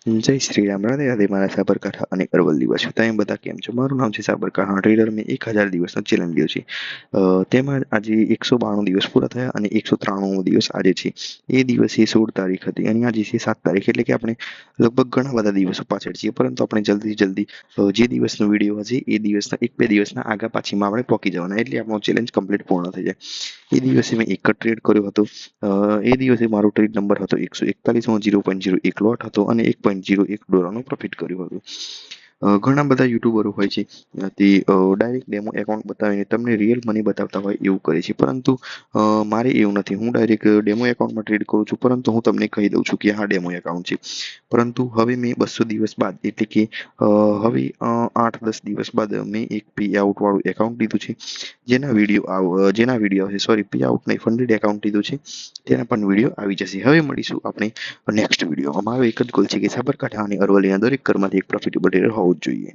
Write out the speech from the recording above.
જય શ્રી રામ, રાધે રાધે મારા સાબરકાંઠા અને અરવલ્લીવાસીઓ. તમે બધા કેમ છો? મારું નામ છે સાબરકાંઠા ટ્રેડર. મેં 1000 દિવસનો ચેલેન્જ લીધો છે. તેમાં આજે 192 દિવસ પૂરા થયા અને 193મો દિવસ આજે છે. એ દિવસે 16 તારીખ હતી અને આજે છે 7 તારીખ, એટલે કે આપણે લગભગ ઘણા બધા દિવસો પાછળ છીએ, પરંતુ આપણે જલ્દી જલ્દી જે દિવસનો વિડીયો હશે એ દિવસના 1-2 દિવસના આગા પાછીમાં આપણે પહોંચી જવાના, એટલે આપણો ચેલેન્જ કમ્પ્લીટ પૂર્ણ થઈ જાય. એ દિવસે મેં એક જ ટ્રેડ કર્યો હતો. એ દિવસે મારો ટ્રેડ નંબર હતો 141, 0.01 લોટ હતો અને 1.01 ડોલરનું પ્રોફિટ કર્યું હતું. ઘણા બધા યુટ્યુબરો હોય છે તે ડાયરેક્ટ ડેમો એકાઉન્ટ બતાવીને તમને રિયલ મની બતાવતા હોય એવું કરે છે, પરંતુ મારે એવું નથી. હું ડાયરેક્ટ ડેમો એકાઉન્ટમાં ટ્રેડ કરું છું, પરંતુ હું તમને કહી દઉં છું કે હા ડેમો એકાઉન્ટ છે. પરંતુ હવે મેં 200 દિવસ બાદ, એટલે કે હવે 8-10 દિવસ બાદ મેં એક પે આઉટ વાળું એકાઉન્ટ લીધું છે, જેના વિડીયો આવશે, સોરી, પે આઉટ નહીં, ફંડેડ એકાઉન્ટ લીધું છે, તેના પણ વિડીયો આવી જશે. હવે મળીશું આપણે નેક્સ્ટ વિડીયોમાં. મારો એક જ ગોલ છે કે સાબરકાંઠા અને અરવલ્લીના દરેક ઘરમાંથી એક પ્રોફિટેબલ ટ્રેડર હોવું જ જોઈએ.